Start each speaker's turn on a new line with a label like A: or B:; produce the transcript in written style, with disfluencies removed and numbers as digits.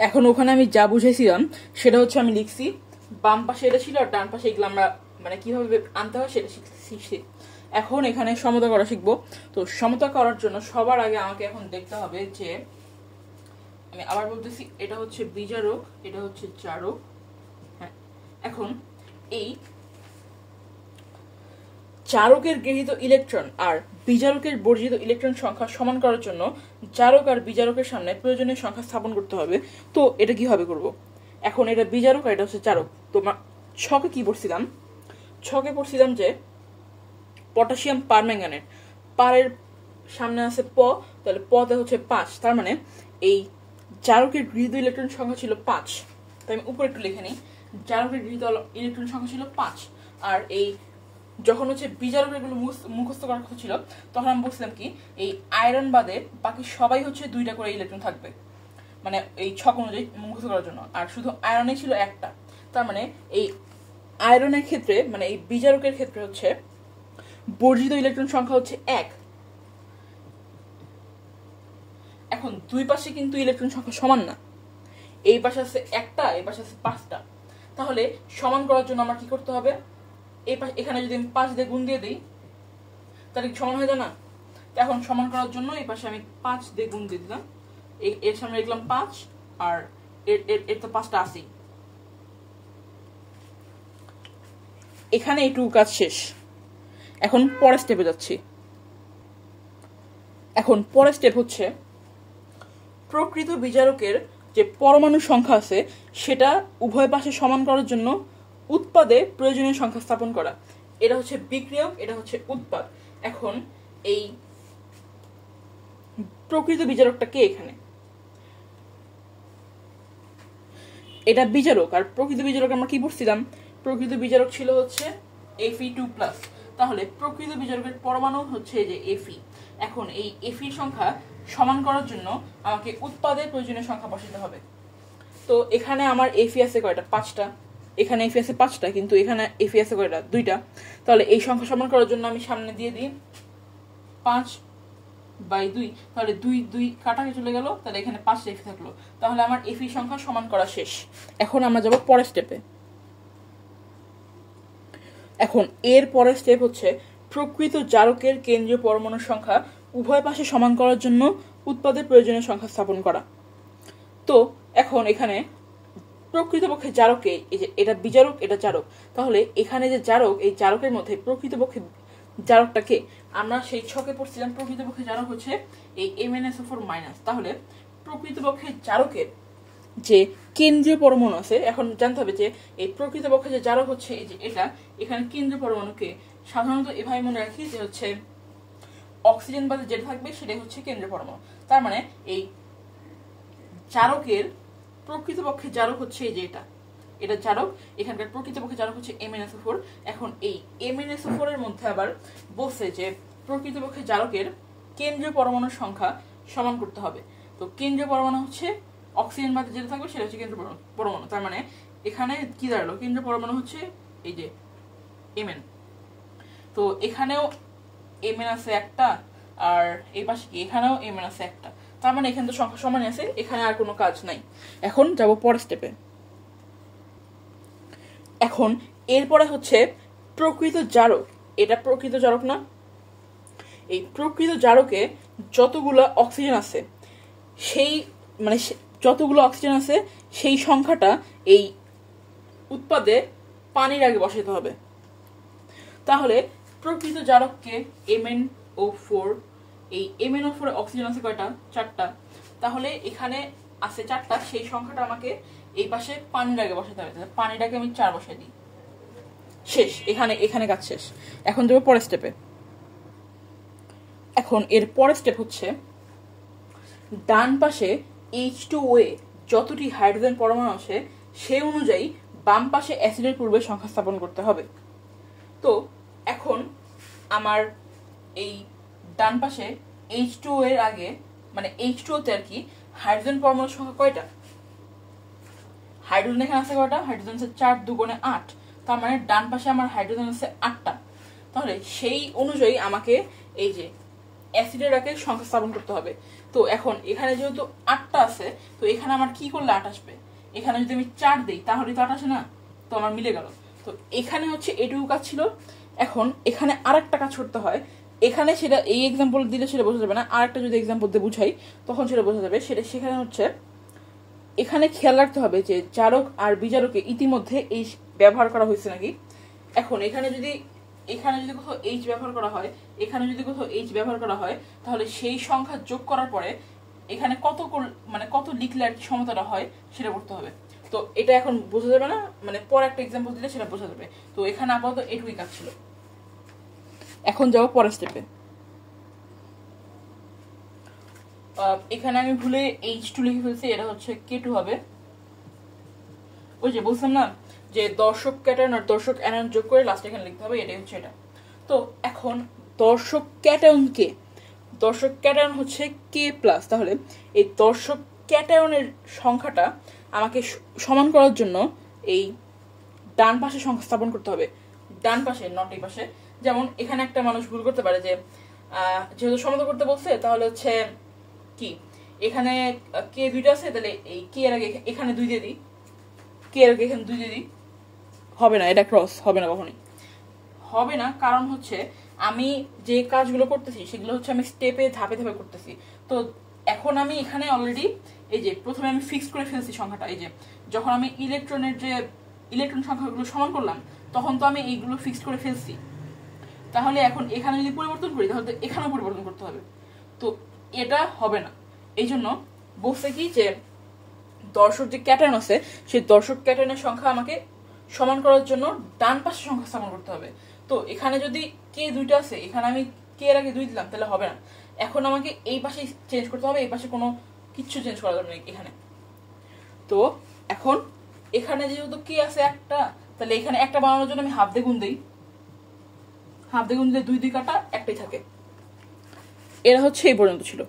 A: এখন ওখানে আমি যা বুঝেছিলাম সেটা হচ্ছে আমি লিখছি, বাম পাশে এটা ছিল আর ডান পাশে এগুলো আমরা মানে কিভাবে আনতে হয় সেটা শিখছি। এখন এখানে সমতা করা শিখবো। তো সমতা করার জন্য সবার আগে আমাকে এখন দেখতে হবে যে, আমি আবার বলতেছি, এটা হচ্ছে বিজারক, এটা হচ্ছে জারক। হ্যাঁ, এখন এই জারকের গৃহীত ইলেকট্রন আর বিজারকের বর্জিত ইলেকট্রন সংখ্যা সমান করার জন্য জারক আর বিজারকের সামনে প্রয়োজনীয় সংখ্যা স্থাপন করতে হবে। তো এটা কিভাবে করব? এখন এটা বিজারক আর এটা হচ্ছে জারক। তো ছকে কি পড়ছিলাম? ছকে পড়ছিলাম যে পটাশিয়াম পারম্যাঙ্গানেট, পারের সামনে আছে প, তাহলে পতে হচ্ছে 5, তার মানে এই জারকের গৃহীত ইলেকট্রন সংখ্যা ছিল 5। তাই আমি উপরে একটু লিখে নিই, জারকের গৃহীত ইলেকট্রন সংখ্যা ছিল 5। আর এই যখন হচ্ছে বিজারকের এগুলো মুখস্থ করার কথা ছিল, তখন আমি বলছিলাম কি, এই আয়রন বাদে বাকি সবাই হচ্ছে 2টা করে ইলেকট্রন থাকবে, মানে এই ছক অনুযায়ী মুখস্থ করার জন্য। আর শুধু আয়রনে ছিল 1টা, তার মানে এই আয়রনের ক্ষেত্রে মানে এই বিজারকের ক্ষেত্রে হচ্ছে বর্জিত ইলেকট্রন সংখ্যা হচ্ছে 1। এখন দুই পাশে কিন্তু ইলেকট্রন সংখ্যা সমান না, এই পাশে আছে 1টা, এই পাশে আছে 5টা। তাহলে সমান করার জন্য আমার কি করতে হবে? এই পাশে এখানে যদি আমি 5 দিয়ে গুণ দিয়ে দিই তাহলে সমান হয়ে যায় না? এখন সমান করার জন্য এই পাশে আমি 5 দিয়ে গুণ দিয়ে দিলাম, এর সামনে লিখলাম 5 আর এর তো 5টা আছেই। এখানে এইটুকু কাজ শেষ। এখন পরের স্টেপে যাচ্ছি। এখন পরের স্টেপ হচ্ছে প্রকৃত বিজারকের যে পরমাণু সংখ্যা আছে সেটা উভয় পাশে সমান করার জন্য উৎপাদে প্রয়োজনীয় সংখ্যা স্থাপন করা। এটা হচ্ছে বিক্রিয়ক, এটা হচ্ছে উৎপাদ। এখন এই প্রকৃত বিজারকটা কে? এখানে এটা বিজারক, আর প্রকৃত বিজারক আমরা কি পড়ছিলাম? প্রকৃত বিজারক ছিল হচ্ছে Fe2+। তাহলে প্রকৃত বিজারকের পরমাণু হচ্ছে যে Fe। এখন এই Fe সংখ্যা সমান করার জন্য আমাকে উৎপাদের প্রয়োজনীয় সংখ্যা বসাতে হবে। তো এখানে আমার Fe আছে কয়টা? 5টা। এখানে Fe আছে 5টা, কিন্তু এখানে Fe আছে কয়টা? 2টা। তাহলে এই সংখ্যা সমান করার জন্য আমি সামনে দিয়ে দিই 5/2, তাহলে 2 কাটাকে চলে গেল, তাহলে এখানে 5 Fe থাকলো। তাহলে আমার Fe সংখ্যা সমান করা শেষ। এখন আমরা যাব পরের স্টেপে। এখন এর পরের স্টেপ হচ্ছে প্রকৃত জারকের কেন্দ্রীয় পরমাণুর সংখ্যা উভয় পাশে সমান করার জন্য উৎপাদের প্রয়োজনীয় সংখ্যা স্থাপন করা। তো এখন এখানে প্রকৃতপক্ষে জারকে, এই যে এটা বিজারক, এটা জারক, তাহলে এখানে যে জারক, এই জারকের মধ্যে প্রকৃতপক্ষে জারকটাকে আমরা সেই ছকে পড়ছিলাম, প্রকৃতপক্ষে জারক হচ্ছে এই MnSO4-। তাহলে প্রকৃতপক্ষে জারকের যে কেন্দ্রীয় পরমাণু আছে, এখন জানতে হবে যে এই প্রকৃতপক্ষে যে জারক হচ্ছে এই যে এটা, এখানে কেন্দ্রীয় পরমাণুকে সাধারণত এভাবে মনে রাখি যে হচ্ছে অক্সিজেন বাদে যেটা থাকবে সেটাই হচ্ছে কেন্দ্রীয় পরমাণু। তার মানে এই জারকের প্রকৃতপক্ষে জারক হচ্ছে এই যে এটা জারক, এখানকার প্রকৃতপক্ষে জারক হচ্ছে MnSO4। এখন এই MnSO4 এর মধ্যে আবার বলছে যে প্রকৃতপক্ষে জারকের কেন্দ্রীয় পরমাণুর সংখ্যা সমান করতে হবে। তো কেন্দ্রীয় পরমাণু হচ্ছে অক্সিজেন বাদে যেটা থাকবে সেটা হচ্ছে কেন্দ্রীয় পরমাণু। তার মানে এখানে কি দাঁড়ালো? কেন্দ্রীয় পরমাণু হচ্ছে এই যে Mn। তো এখানেও Mn আছে 1টা, আর এই পাশে কি, এখানেও Mn আছে 1টা। তার মানে এখানে তো সংখ্যা সমান আছে, এখানে আর কোনো কাজ নাই। এখন যাব পরের স্টেপে। এখন এরপরে হচ্ছে প্রকৃত জারক। এটা প্রকৃত জারক না? এই প্রকৃত জারকে যতগুলো অক্সিজেন আছে সেই মানে যতগুলো অক্সিজেন আছে সেই সংখ্যাটা এই উৎপাদে পানির আগে বসাতে হবে। তাহলে প্রকৃত জারককে MnO4, এই MnO4 এ অক্সিজেন আছে কয়টা? 4টা। তাহলে এখানে আছে 4টা, সেই সংখ্যাটা আমাকে এই পাশে পানির আগে বসাতে হবে। তাহলে পানিটাকে আমি 4 বসাই দিই, শেষ। এখানে কাজ শেষ। এখন যাবো পরের স্টেপে। এখন এর পরের স্টেপ হচ্ছে ডান পাশে H2O এ যতটি হাইড্রোজেন পরমাণু আছে সেই অনুযায়ী বাম পাশে অ্যাসিডের পূর্বে সংখ্যা স্থাপন করতে হবে। তো এখন আমার এই ডান পাশে H2O এর আগে মানে H2O তে আর কি হাইড্রোজেন পরমাণুর সংখ্যা কয়টা? হাইড্রোজেন এখানে আছে কয়টা? হাইড্রোজেন আছে 4 দুগুণে 8। তার মানে ডান পাশে আমার হাইড্রোজেন আছে 8টা। তাহলে সেই অনুযায়ী আমাকে এই যে অ্যাসিডের আগে সংখ্যা স্থাপন করতে হবে। তো এখন এখানে যেহেতু 8টা আছে, তো এখানে আমার কি করলে 8 আসবে? এখানে যদি আমি 4 দিই তাহলে তো 8 আসে না, তো আমার মিলে গেল। তো এখানে হচ্ছে এটুকু কাজ ছিল। এখন এখানে আরেকটা কাজ করতে হয়, এখানে সেটা এই এক্সাম্পল দিলে সেটা বোঝা যাবে না, আরেকটা যদি এক্সাম্পল দিয়ে বুঝাই তখন সেটা বোঝা যাবে। সেখানে হচ্ছে এখানে খেয়াল রাখতে হবে যে জারক আর বিজারকে ইতিমধ্যে এই ব্যবহার করা হয়েছে নাকি। এখন এখানে যদি কোথাও এইচ ব্যবহার করা হয়, এখানে যদি কোথাও এইচ ব্যবহার করা হয়, তাহলে সেই সংখ্যা যোগ করার পরে এখানে কত লিখলে আর কি সমতাটা হয় সেটা করতে হবে। তো এটা এখন বোঝা যাবে না, মানে পরে একটা এক্সাম্পল দিলে সেটা বোঝা যাবে। তো এখানে আপাতত এটুকুই কাজ ছিল। এখন যাবো পরের স্টেপে। এখানে আমি ভুলে H2 লিখে ফেলছি, এটা হচ্ছে K2 হবে। ওই যে বলছিলাম না যে দর্শক ক্যাটায়ন আর দর্শক অ্যানায়ন যোগ করে লাস্টে এখানে লিখতে হবে, এটাই হচ্ছে এটা। তো এখন দর্শক ক্যাটায়ন হচ্ছে K+, তাহলে এই দর্শক ক্যাটায়নের সংখ্যাটা আমাকে সমান করার জন্য এই ডান পাশে সংখ্যা স্থাপন করতে হবে, ডান পাশে নট এই পাশে। যেমন এখানে একটা মানুষ ভুল করতে পারে যে যেহেতু সমতা করতে বলছে তাহলে হচ্ছে কি এখানে কে 2টা আছে, তাহলে এই কে এর আগে এখানে 2 দিয়ে দিই, কে এর আগে এখানে 2 দিয়ে দিই, হবে না, এটা ক্রস হবে না, কখনোই হবে না। কারণ হচ্ছে আমি যে কাজগুলো করতেছি সেগুলো হচ্ছে আমি স্টেপে ধাপে ধাপে করতেছি। তো এখন আমি এখানে অলরেডি এই যে প্রথমে আমি ফিক্স করে ফেলছি সংখ্যাটা, এই যে যখন আমি ইলেকট্রন সংখ্যাগুলো সমান করলাম তখন তো আমি এইগুলো ফিক্স করে ফেলছি। তাহলে এখন এখানে যদি পরিবর্তন করি তাহলে তো এখানেও পরিবর্তন করতে হবে, তো এটা হবে না। এই জন্য বলছে কি যে দর্শক যে ক্যাটায়ন আছে সেই দর্শক ক্যাটায়নের সংখ্যা আমাকে সমান করার জন্য ডান পাশে সংখ্যা স্থাপন করতে হবে। তো এখানে যদি কে 2টা আছে, এখানে আমি কে এর আগে 2 দিলাম, তাহলে হবে না। এখন আমাকে এই পাশে চেঞ্জ করতে হবে, এই পাশে কোনো কিচ্ছু চেঞ্জ করা যাবে না এখানে। তো এখন এখানে যেহেতু কে আছে একটা, তাহলে এখানে একটা বানানোর জন্য আমি হাফ দিয়ে গুণ দিই, হাফ দিয়ে গুণ দিলে 2 2 কাটা একটাই থাকে। এরা হচ্ছে এই পর্যন্ত ছিল।